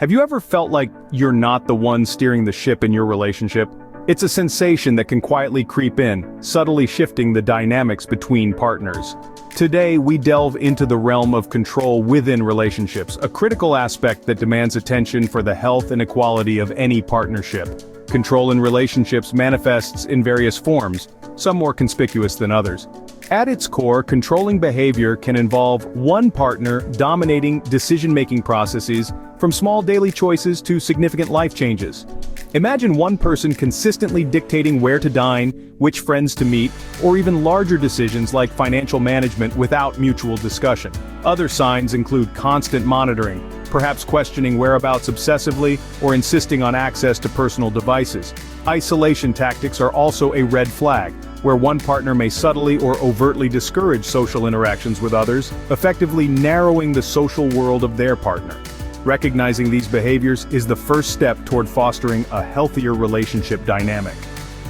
Have you ever felt like you're not the one steering the ship in your relationship? It's a sensation that can quietly creep in, subtly shifting the dynamics between partners. Today, we delve into the realm of control within relationships, a critical aspect that demands attention for the health and equality of any partnership. Control in relationships manifests in various forms, some more conspicuous than others. At its core, controlling behavior can involve one partner dominating decision-making processes, from small daily choices to significant life changes. Imagine one person consistently dictating where to dine, which friends to meet, or even larger decisions like financial management without mutual discussion. Other signs include constant monitoring, perhaps questioning whereabouts obsessively or insisting on access to personal devices. Isolation tactics are also a red flag, where one partner may subtly or overtly discourage social interactions with others, effectively narrowing the social world of their partner. Recognizing these behaviors is the first step toward fostering a healthier relationship dynamic.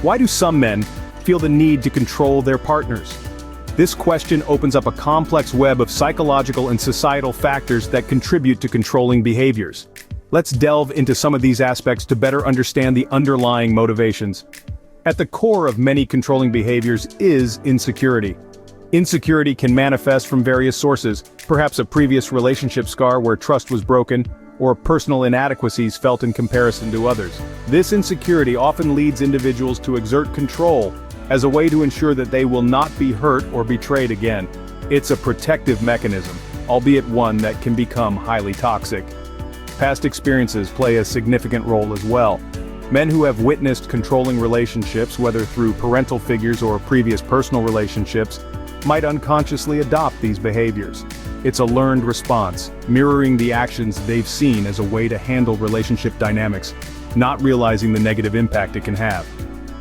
Why do some men feel the need to control their partners? This question opens up a complex web of psychological and societal factors that contribute to controlling behaviors. Let's delve into some of these aspects to better understand the underlying motivations. At the core of many controlling behaviors is insecurity. Insecurity can manifest from various sources, perhaps a previous relationship scar where trust was broken, or personal inadequacies felt in comparison to others. This insecurity often leads individuals to exert control as a way to ensure that they will not be hurt or betrayed again. It's a protective mechanism, albeit one that can become highly toxic. Past experiences play a significant role as well. Men who have witnessed controlling relationships, whether through parental figures or previous personal relationships, might unconsciously adopt these behaviors. It's a learned response, mirroring the actions they've seen as a way to handle relationship dynamics, not realizing the negative impact it can have.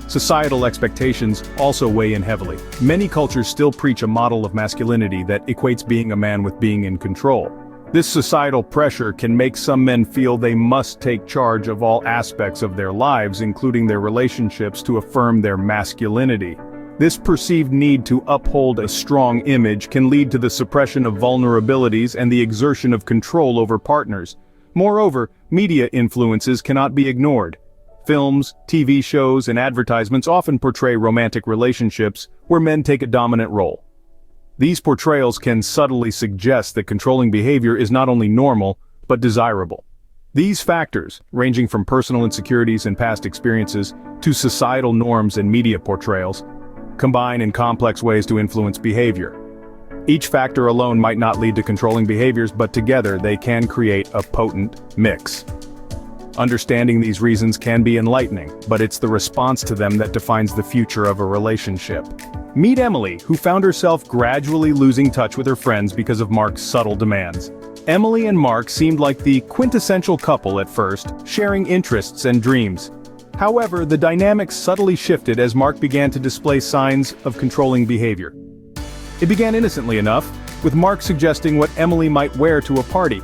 Societal expectations also weigh in heavily. Many cultures still preach a model of masculinity that equates being a man with being in control. This societal pressure can make some men feel they must take charge of all aspects of their lives, including their relationships, to affirm their masculinity. This perceived need to uphold a strong image can lead to the suppression of vulnerabilities and the exertion of control over partners. Moreover, media influences cannot be ignored. Films, TV shows, and advertisements often portray romantic relationships where men take a dominant role. These portrayals can subtly suggest that controlling behavior is not only normal, but desirable. These factors, ranging from personal insecurities and past experiences to societal norms and media portrayals, combine in complex ways to influence behavior. Each factor alone might not lead to controlling behaviors, but together they can create a potent mix. Understanding these reasons can be enlightening, but it's the response to them that defines the future of a relationship. Meet Emily, who found herself gradually losing touch with her friends because of Mark's subtle demands. Emily and Mark seemed like the quintessential couple at first, sharing interests and dreams. However, the dynamics subtly shifted as Mark began to display signs of controlling behavior. It began innocently enough, with Mark suggesting what Emily might wear to a party.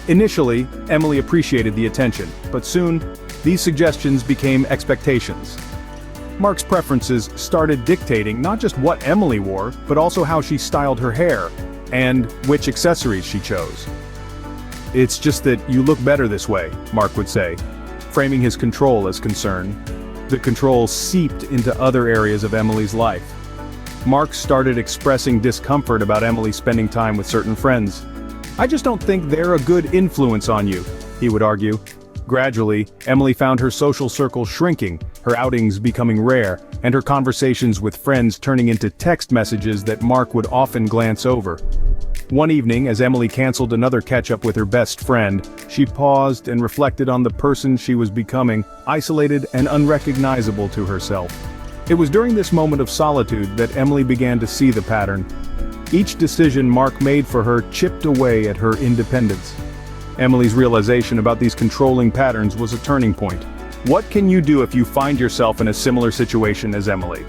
Initially, Emily appreciated the attention, but soon, these suggestions became expectations. Mark's preferences started dictating not just what Emily wore, but also how she styled her hair, and which accessories she chose. "It's just that you look better this way," Mark would say, framing his control as concern. The control seeped into other areas of Emily's life. Mark started expressing discomfort about Emily spending time with certain friends. "I just don't think they're a good influence on you," he would argue. Gradually, Emily found her social circle shrinking, her outings becoming rare, and her conversations with friends turning into text messages that Mark would often glance over. One evening, as Emily canceled another catch-up with her best friend, she paused and reflected on the person she was becoming, isolated and unrecognizable to herself. It was during this moment of solitude that Emily began to see the pattern. Each decision Mark made for her chipped away at her independence. Emily's realization about these controlling patterns was a turning point. What can you do if you find yourself in a similar situation as Emily?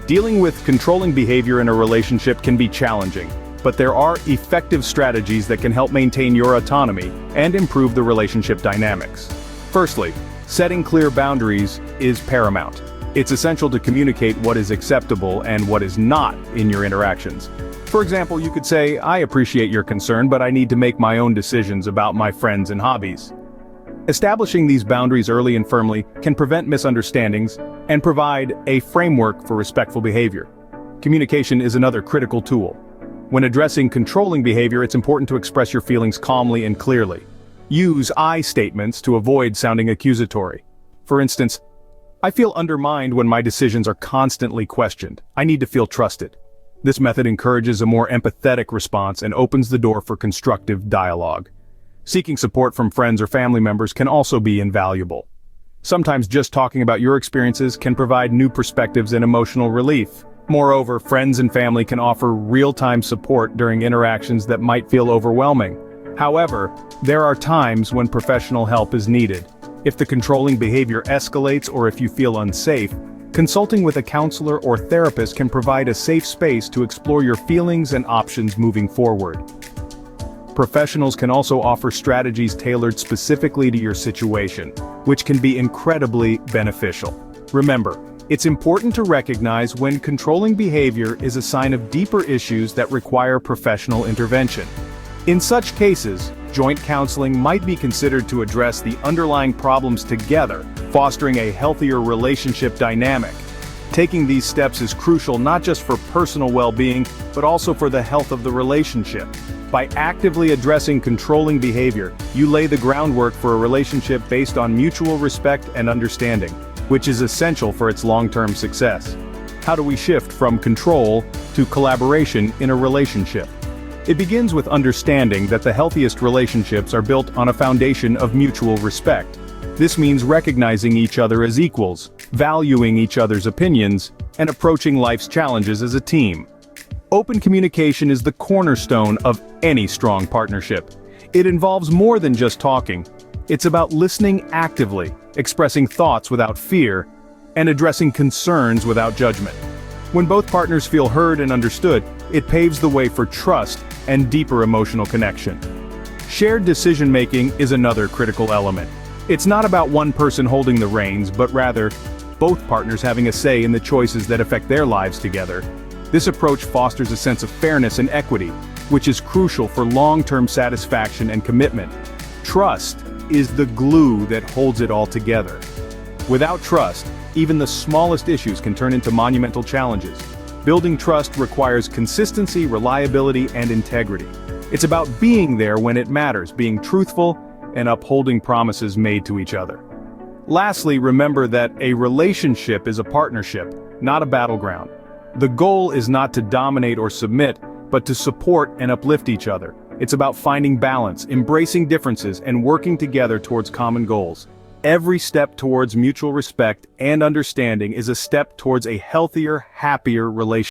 Dealing with controlling behavior in a relationship can be challenging, but there are effective strategies that can help maintain your autonomy and improve the relationship dynamics. Firstly, setting clear boundaries is paramount. It's essential to communicate what is acceptable and what is not in your interactions. For example, you could say, "I appreciate your concern, but I need to make my own decisions about my friends and hobbies." Establishing these boundaries early and firmly can prevent misunderstandings and provide a framework for respectful behavior. Communication is another critical tool. When addressing controlling behavior, it's important to express your feelings calmly and clearly. Use I statements to avoid sounding accusatory. For instance, I feel undermined when my decisions are constantly questioned. I need to feel trusted. This method encourages a more empathetic response and opens the door for constructive dialogue. Seeking support from friends or family members can also be invaluable. Sometimes just talking about your experiences can provide new perspectives and emotional relief. Moreover, friends and family can offer real-time support during interactions that might feel overwhelming. However, there are times when professional help is needed. If the controlling behavior escalates or if you feel unsafe, consulting with a counselor or therapist can provide a safe space to explore your feelings and options moving forward. Professionals can also offer strategies tailored specifically to your situation, which can be incredibly beneficial. Remember, it's important to recognize when controlling behavior is a sign of deeper issues that require professional intervention. In such cases, joint counseling might be considered to address the underlying problems together, fostering a healthier relationship dynamic. Taking these steps is crucial not just for personal well-being, but also for the health of the relationship. By actively addressing controlling behavior, you lay the groundwork for a relationship based on mutual respect and understanding, which is essential for its long-term success. How do we shift from control to collaboration in a relationship? It begins with understanding that the healthiest relationships are built on a foundation of mutual respect. This means recognizing each other as equals, valuing each other's opinions, and approaching life's challenges as a team. Open communication is the cornerstone of any strong partnership. It involves more than just talking. It's about listening actively, expressing thoughts without fear, and addressing concerns without judgment. When both partners feel heard and understood, it paves the way for trust and deeper emotional connection. Shared decision-making is another critical element. It's not about one person holding the reins, but rather, both partners having a say in the choices that affect their lives together. This approach fosters a sense of fairness and equity, which is crucial for long-term satisfaction and commitment. Trust is the glue that holds it all together. Without trust, even the smallest issues can turn into monumental challenges. Building trust requires consistency, reliability, and integrity. It's about being there when it matters, being truthful, and upholding promises made to each other. Lastly, remember that a relationship is a partnership, not a battleground. The goal is not to dominate or submit, but to support and uplift each other. It's about finding balance, embracing differences, and working together towards common goals. Every step towards mutual respect and understanding is a step towards a healthier, happier relationship.